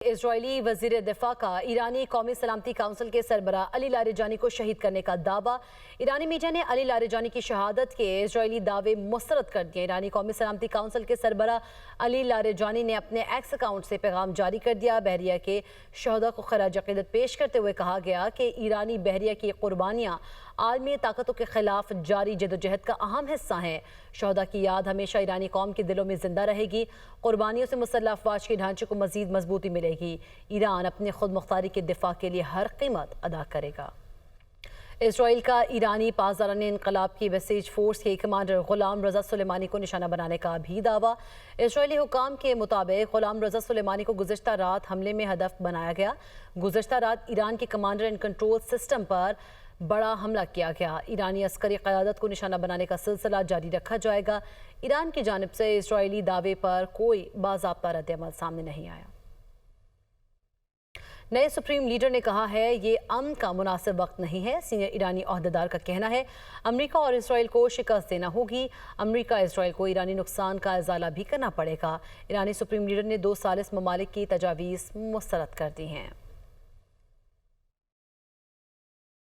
Israeli वजीर दिफा का ईरानी कौमी सलामती काउंसिल के सरबरा अली लारिजानी को शहीद करने का दावा। ईरानी मीडिया ने अली लारिजानी की शहादत के इजरायली दावे मुस्तरद कर दिए। ईरानी कौमी सलामती काउंसिल के सरबरा अली लारिजानी ने अपने एक्स अकाउंट से पैगाम जारी कर दिया। बहरिया के शहदा को खराज अकीदत पेश करते हुए कहा गया कि ईरानी बहरिया की कुर्बानियाँ आलमी ताकतों के खिलाफ जारी जदोजहद का अहम हिस्सा हैं। शहदा की याद हमेशा ईरानी कौम के दिलों में जिंदा रहेगी। कुर्बानियों से मुसल्लह अफवाज के ढांचे को मजीद मजबूती मिलेगी। ईरान अपनी खुद मुख्तारी के दिफा के लिए हर कीमत अदा करेगा। इसराइल का ईरानी पासदारान इनकलाब की बसीज फोर्स के कमांडर गुलाम रजा सुलेमानी को निशाना बनाने का भी दावा। इसराइली हुकाम के मुताबिक गुलाम रजा सुलेमानी को गुज़िश्ता रात हमले में हदफ बनाया गया। गुज़िश्ता रात ईरान के कमांडर एंड कंट्रोल सिस्टम पर बड़ा हमला किया गया। ईरानी अस्करी क़यादत को निशाना बनाने का सिलसिला जारी रखा जाएगा। ईरान की जानिब से इसराइली दावे पर कोई बाज़ाब्ता रद्द-ए-अमल सामने नहीं आया। नए सुप्रीम लीडर ने कहा है ये अमन का मुनासिब वक्त नहीं है। सीनियर ईरानी ओहदेदार का कहना है अमेरिका और इसराइल को शिकस्त देना होगी। अमेरिका इसराइल को ईरानी नुकसान का इजाला भी करना पड़ेगा। ईरानी सुप्रीम लीडर ने 2 सालिस ममालिक की तजावीज़ मुस्तरद कर दी हैं।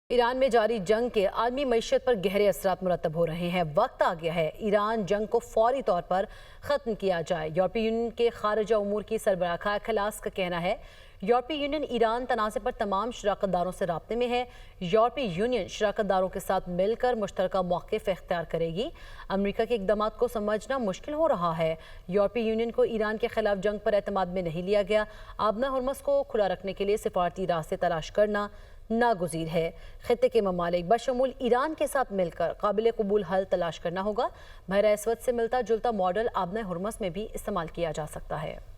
ईरान में जारी जंग के आलमी मईशत पर गहरे असरात मुरतब हो रहे हैं। वक्त आ गया है ईरान जंग को फौरी तौर पर ख़त्म किया जाए। यूरोपीय यूनियन के खारजा उमूर की सरबराह खाए खलास का कहना है यूरोपीय यूनियन ईरान तनाज़े पर तमाम शराकतदारों से राब्ते में है। यूरोपीय यूनियन शराकतदारों के साथ मिलकर मुश्तरका मौक़िफ़ इख्तियार करेगी। अमेरिका के इक़दामात को समझना मुश्किल हो रहा है। यूरोपीय यूनियन को ईरान के खिलाफ जंग पर एतमाद में नहीं लिया गया। आबना हुर्मुज़ को खुला रखने के लिए सिफारती रास्ते तलाश करना नागुज़ीर है। खित्ते के ममालिक बशमूल ईरान के साथ मिलकर काबिल कबूल हल तलाश करना होगा। बहरा अस्वद से मिलता जुलता मॉडल आबना हुर्मुज़ में भी इस्तेमाल किया जा सकता है।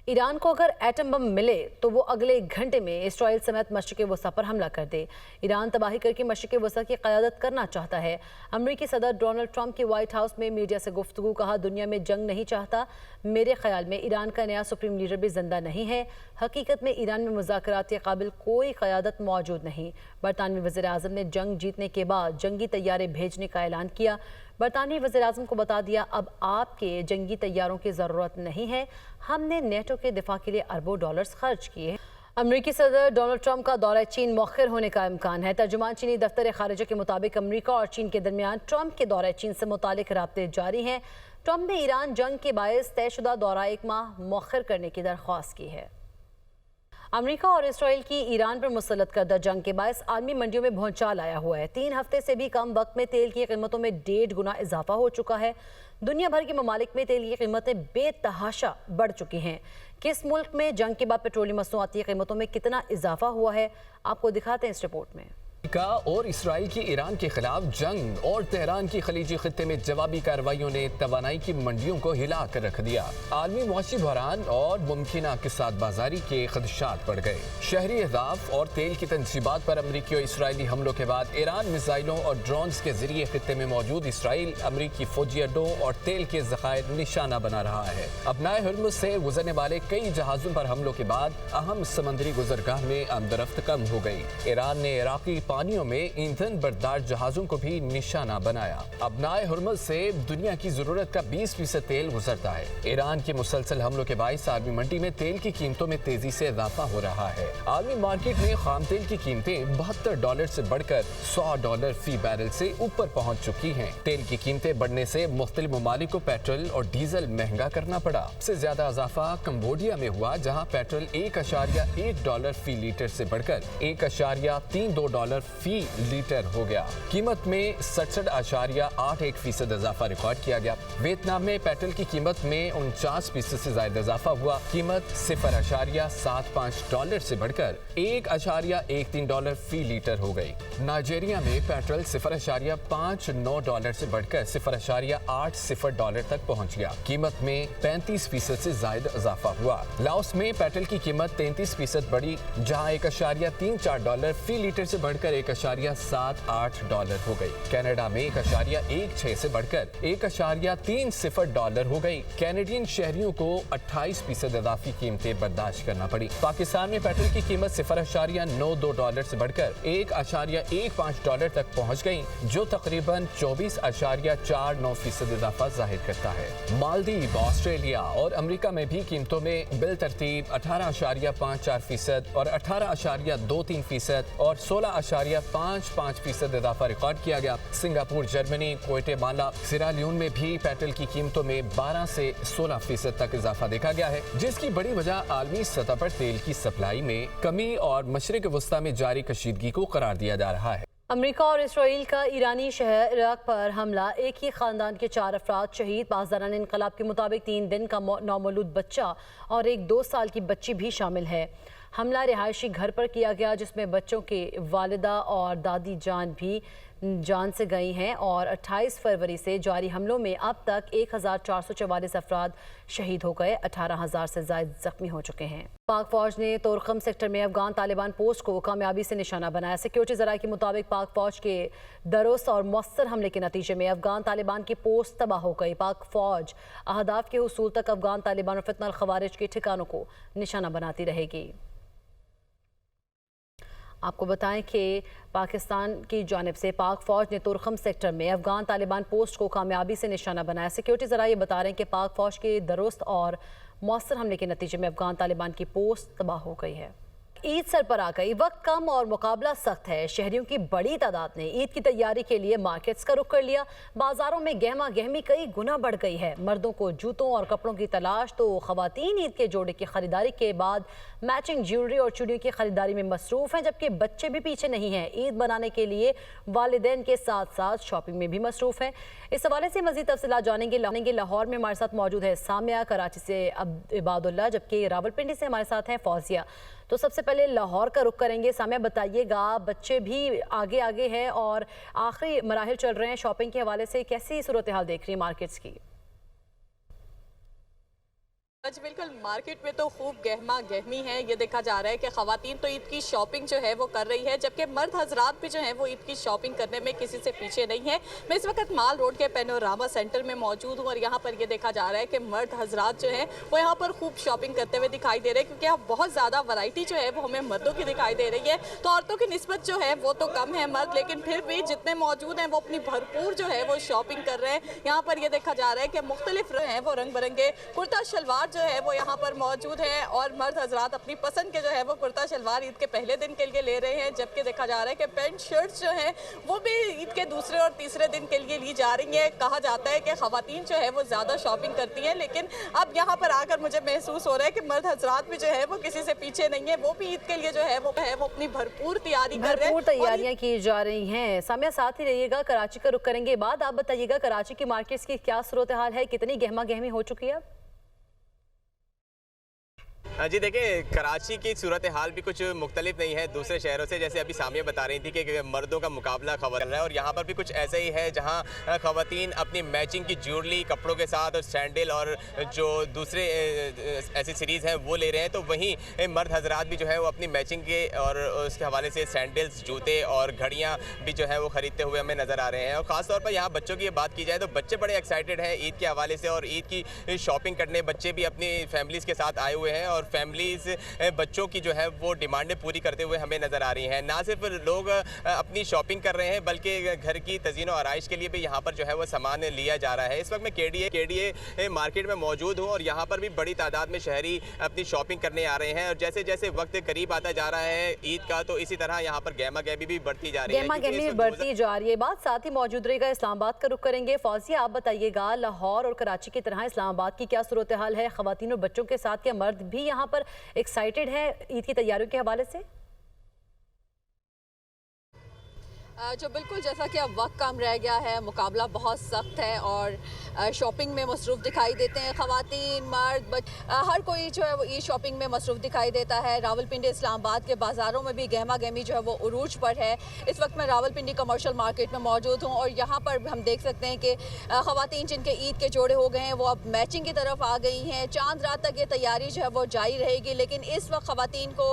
ईरान को अगर एटम बम मिले तो वो अगले 1 घंटे में इसराइल समेत मशरिक़ वस्ता पर हमला कर दे। ईरान तबाही करके मशरिक़ वस्ता की क़यादत करना चाहता है। अमरीकी सदर डोनाल्ड ट्रंप के वाइट हाउस में मीडिया से गुफ्तगू कहा दुनिया में जंग नहीं चाहता। मेरे ख्याल में ईरान का नया सुप्रीम लीडर भी जिंदा नहीं है। हकीकत में ईरान में मुज़ाकरात के काबिल कोई क़यादत मौजूद नहीं। बरतानवी वज़ीर आज़म ने जंग जीतने के बाद जंगी तैयारे भेजने का ऐलान किया। बरतानवी वज़ीर आज़म को बता दिया अब आपके जंगी तैयारों की ज़रूरत नहीं है। हमने नेटो के दिफा के लिए अरबों डॉलर्स खर्च किए। अमरीकी सदर डोनाल्ड ट्रंप का दौरा चीन मौखिर होने का इम्कान है। तर्जुमान चीनी दफ्तर खारिजा के मुताबिक अमरीका और चीन के दरमियान ट्रंप के दौरे चीन से मुतालिक राब्ते जारी हैं। ट्रंप ने ईरान जंग के बायस तयशुदा दौरा 1 माह मौखिर करने की दरख्वास्त की है। अमेरिका और इसराइल की ईरान पर मुसल्लत करदा जंग के बायस आलमी मंडियों में भौचाल आया हुआ है। 3 हफ्ते से भी कम वक्त में तेल की कीमतों में 1.5 गुना इजाफा हो चुका है। दुनिया भर के ममालिक में तेल की कीमतें बेतहाशा बढ़ चुकी हैं। किस मुल्क में जंग के बाद पेट्रोलियम मसनूआती कीमतों में कितना इजाफा हुआ है आपको दिखाते हैं इस रिपोर्ट में। अमेरिका और इसराइल की ईरान के खिलाफ जंग और तेहरान की खलीजी खित्ते में जवाबी कार्रवाइयों ने तवानाई की मंडियों को हिला कर रख दिया। आलमी मुआशी बहरान और मुमकिन किसात बाजारी के खदशात बढ़ गए। शहरी अहदाफ और तेल की तनसीबात पर अमरीकी और इसराइली हमलों के बाद ईरान मिसाइलों और ड्रोन्स के जरिए खित्ते में मौजूद इसराइल अमरीकी फौजी अड्डों और तेल के जखायर निशाना बना रहा है। अपनाए हुर्मुज़ से गुजरने वाले कई जहाजों पर हमलों के बाद अहम समंदरी गुजरगाह में आमदरफ्त कम हो गई। ईरान ने इराकी पानियों में ईंधन बर्दार जहाजों को भी निशाना बनाया। अपनाए हुर्मुज़ से दुनिया की जरूरत का 20% तेल गुजरता है। ईरान के मुसलसल हमलों के बायस आलमी मंडी में तेल की कीमतों में तेजी से इजाफा हो रहा है। आलमी मार्केट में खाम तेल की कीमतें $72 से बढ़कर $100 फी बैरल से ऊपर पहुँच चुकी है। तेल की कीमतें बढ़ने से मुख्तलिफ ममालिक को पेट्रोल और डीजल महंगा करना पड़ा। सबसे ज्यादा इजाफा कंबोडिया में हुआ जहाँ पेट्रोल $1.1 फी लीटर से बढ़कर $1.32 फी लीटर हो गया। कीमत में 67.81% इजाफा रिकॉर्ड किया गया। वियतनाम में पेट्रोल की कीमत में 49% से ज्यादा इजाफा हुआ। कीमत $0.75 से बढ़कर $1.13 फी लीटर हो गई। नाइजीरिया में पेट्रोल $0.59 से बढ़कर $0.80 तक पहुंच गया। कीमत में 35% से ज्यादा इजाफा हुआ। लाओस में पेट्रोल की कीमत 33% बढ़ी जहां $1.34 फी लीटर से बढ़कर बढ़कर 1.78 डॉलर हो गई। कनाडा में 1.16 से बढ़कर 1.30 डॉलर हो गई। कैनेडियन शहरियों को 28% इजाफी कीमतें बर्दाश्त करना पड़ी। पाकिस्तान में पेट्रोल की कीमत 0.92 डॉलर से बढ़कर 1.15 डॉलर तक पहुंच गई, जो तकरीबन 24.49% इजाफा जाहिर करता है। मालदीव, ऑस्ट्रेलिया और अमेरिका में भी कीमतों में बिल तरतीब 18.54% और 18.23% और 16.55% इजाफा रिकॉर्ड किया गया। सिंगापुर, जर्मनी, ग्वाटेमाला, सिरा लियोन में भी पेट्रोल की कीमतों में 12 से 16% तक इजाफा देखा गया है, जिसकी बड़ी वजह आलमी सतह पर तेल की सप्लाई में कमी और मशरिक वस्ता में जारी कशीदगी को करार दिया जा रहा है। अमेरिका और इसराइल का ईरानी शहर इराक पर हमला, एक ही खानदान के 4 अफराद शहीद। पासदारान इनकलाब के मुताबिक 3 दिन का नौमौलूद बच्चा और एक 2 साल की बच्ची भी शामिल है। हमला रिहायशी घर पर किया गया, जिसमें बच्चों के वालिदा और दादी जान से गई हैं और 28 फरवरी से जारी हमलों में अब तक 1444 अफराद शहीद हो गए, 18,000 से ज़ायद जख्मी हो चुके हैं। पाक फौज ने तोरखम सेक्टर में अफगान तालिबान पोस्ट को कामयाबी से निशाना बनाया। सिक्योरिटी ज़राए के मुताबिक पाक फौज के दुरुस्त और मौसर हमले के नतीजे में अफगान तालिबान की पोस्ट तबाह हो गई। पाक फौज अहदाफ के हुसूल तक अफगान तालिबान और फितनल खवारिज के ठिकानों को निशाना बनाती रहेगी। आपको बताएं कि पाकिस्तान की जानिब से पाक फौज ने तुरखम सेक्टर में अफगान तालिबान पोस्ट को कामयाबी से निशाना बनाया। सिक्योरिटी ज़राए बता रहे हैं कि पाक फौज के दुरुस्त और मौसर हमले के नतीजे में अफगान तालिबान की पोस्ट तबाह हो गई है। ईद सर पर आ गई, वक्त कम और मुकाबला सख्त है। शहरियों की बड़ी तादाद ने ईद की तैयारी के लिए मार्केट्स का रुख कर लिया। बाजारों में गहमा गहमी कई गुना बढ़ गई है। मर्दों को जूतों और कपड़ों की तलाश, तो खवातीन ईद के जोड़े की खरीदारी के बाद मैचिंग ज्वेलरी और चूड़ियों की खरीदारी में मसरूफ हैं, जबकि बच्चे भी पीछे नहीं हैं। ईद बनाने के लिए वालिदैन के साथ साथ शॉपिंग में भी मसरूफ हैं। इस हवाले से मजीद तफसीलात जानेंगे। लाहौर में हमारे साथ मौजूद है सामिया, कराची से इबादुल्ला, जबकि रावलपिंडी से हमारे साथ हैं फौजिया। तो सबसे पहले लाहौर का रुख करेंगे। सामिया, बताइएगा, बच्चे भी आगे आगे हैं और आखिरी मराहिल चल रहे हैं, शॉपिंग के हवाले से कैसी सूरत हाल देख रही है मार्केट्स की? आज बिल्कुल मार्केट में तो खूब गहमा गहमी है। ये देखा जा रहा है कि खवातीन तो ईद की शॉपिंग जो है वो कर रही है, जबकि मर्द हजरात भी जो है वो ईद की शॉपिंग करने में किसी से पीछे नहीं है। मैं इस वक्त माल रोड के पैनोरामा सेंटर में मौजूद हूँ और यहाँ पर ये देखा जा रहा है कि मर्द हजरात जो है वो यहाँ पर खूब शॉपिंग करते हुए दिखाई दे रहे हैं, क्योंकि यहाँ बहुत ज़्यादा वैरायटी जो है वो हमें मर्दों की दिखाई दे रही है। तो औरतों की निस्बत जो है वो तो कम है मर्द, लेकिन फिर भी जितने मौजूद हैं वो अपनी भरपूर जो है वो शॉपिंग कर रहे हैं। यहाँ पर ये देखा जा रहा है कि मुख्तलिफ हैं वो रंग बिरंगे कुर्ता शलवार जो है वो यहाँ पर मौजूद है और मर्द हजरात अपनी पसंद के जो है वो कुर्ता शलवार ईद के पहले दिन के लिए ले रहे हैं, जबकि देखा जा रहा है कि पैंट शर्ट्स जो हैं वो भी ईद के दूसरे और तीसरे दिन के लिए ली जा रही हैं। कहा जाता है कि खवातीन जो है वो ज़्यादा शॉपिंग करती हैं, लेकिन अब यहाँ पर आकर मुझे महसूस हो रहा है कि मर्द हजरात भी जो है वो किसी से पीछे नहीं है। वो भी ईद के लिए जो है वो अपनी भरपूर तैयारी कर रहे हैं, तैयारियां की जा रही हैं। सामिया, साथ ही रहिएगा, कराची का रुख करेंगे। बाद आप बताइएगा कराची की मार्केट्स की क्या सूरत हाल है, कितनी गहमा गहमी हो चुकी है? जी देखिए, कराची की सूरत हाल भी कुछ मुख्तलिफ नहीं है दूसरे शहरों से। जैसे अभी सामिया बता रही थी कि मर्दों का मुकाबला खबर चल रहा है और यहाँ पर भी कुछ ऐसे ही है, जहाँ खवातीन अपनी मैचिंग की ज्वेलरी कपड़ों के साथ और सैंडल और जो दूसरे ऐसी सीरीज़ हैं वो ले रहे हैं, तो वहीं मर्द हजरात भी जो है वो अपनी मैचिंग के और उसके हवाले से सैंडल्स, जूते और घड़ियाँ भी जो है वो ख़रीदते हुए हमें नज़र आ रहे हैं। और ख़ासतौर पर यहाँ बच्चों की बात की जाए तो बच्चे बड़े एक्साइटेड हैं ईद के हवाले से और ईद की शॉपिंग करने बच्चे भी अपनी फैमिलीज़ के साथ आए हुए हैं और फैमिलीज़ बच्चों की जो है वो डिमांडें पूरी करते हुए हमें नज़र आ रही हैं। ना सिर्फ लोग अपनी शॉपिंग कर रहे हैं बल्कि घर की तज़ीन और आराइश के लिए भी यहाँ पर जो है वो सामान लिया जा रहा है। इस वक्त मैं केडीए मार्केट में मौजूद हूँ और यहाँ पर भी बड़ी तादाद में शहरी अपनी शॉपिंग करने आ रहे हैं और जैसे जैसे वक्त करीब आता जा रहा है ईद का, तो इसी तरह यहाँ पर गहमा गहमी भी बढ़ती जा रही है। गहमा गहमी बढ़ती जा रही है। बात साथ ही मौजूद रहेगा, इस्लामाबाद का रुख करेंगे। फौजिया, आप बताइएगा, लाहौर और कराची की तरह इस्लामाबाद की क्या सूरत हाल है? खवातीन और बच्चों के साथ क्या मर्द भी यहाँ पर एक्साइटेड है ईद की तैयारियों के हवाले से? जो बिल्कुल जैसा कि अब वक्त कम रह गया है, मुकाबला बहुत सख्त है और शॉपिंग में मसरूफ़ दिखाई देते हैं ख़वातीन, मर्द, हर कोई जो है वो ई शॉपिंग में मसरूफ़ दिखाई देता है। रावलपिंडी इस्लामाबाद के बाज़ारों में भी गहमा गहमी जो है वो उरूज पर है। इस वक्त मैं रावलपिंडी कमर्शियल मार्केट में मौजूद हूँ और यहाँ पर हम देख सकते हैं कि ख़वातीन जिनके ईद के जोड़े हो गए हैं वो अब मैचिंग की तरफ आ गई हैं। चांद रात तक ये तैयारी जो है वो जारी रहेगी, लेकिन इस वक्त ख़वातीन को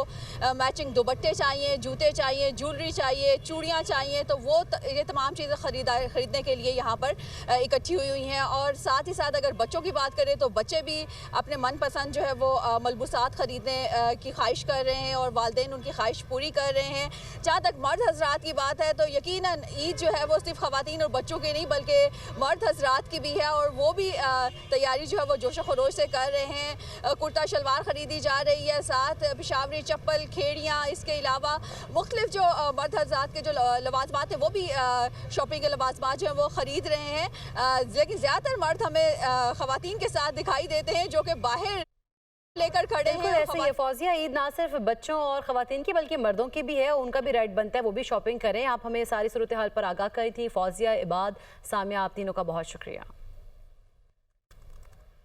मैचिंग दुपट्टे चाहिए, जूते चाहिए, ज्वेलरी चाहिए, चूड़ियाँ चाहिए, तो वो ये तमाम चीज़ें खरीदने के लिए यहाँ पर इकट्ठी हुई हैं। और साथ ही साथ अगर बच्चों की बात करें तो बच्चे भी अपने मनपसंद जो है वो मलबूसात ख़रीदने की ख्वाहिश कर रहे हैं और वालिदैन उनकी ख्वाहिश पूरी कर रहे हैं। जहाँ तक मर्द हजरात की बात है तो यकीनन ईद जो है वो सिर्फ ख़वातीन और बच्चों की नहीं बल्कि मर्द हजरात की भी है और वो भी तैयारी जो है वो जोश खरोश से कर रहे हैं। कुर्ता शलवार ख़रीदी जा रही है, साथ पेशावरी चप्पल, खेड़ियाँ, इसके अलावा मुख्तलिफ जो मर्द हजरात के जो लवाजमात हैं वो भी शॉपिंग के लवाजमात जो हैं वो ख़रीद रहे हैं। लेकिन ज़्यादातर मर्द हमें ख़वातीन के साथ दिखाई देते हैं जो कि बाहर लेकर खड़े हैं। ऐसे ही फौजिया, ईद ना सिर्फ बच्चों और ख़वातीन की बल्कि मर्दों की भी है, उनका भी राइट बनता है वो भी शॉपिंग करें। आप हमें सारी सूरत हाल पर आगाह करी थी फौजिया, इबाद, सामिया, आप तीनों का बहुत शुक्रिया।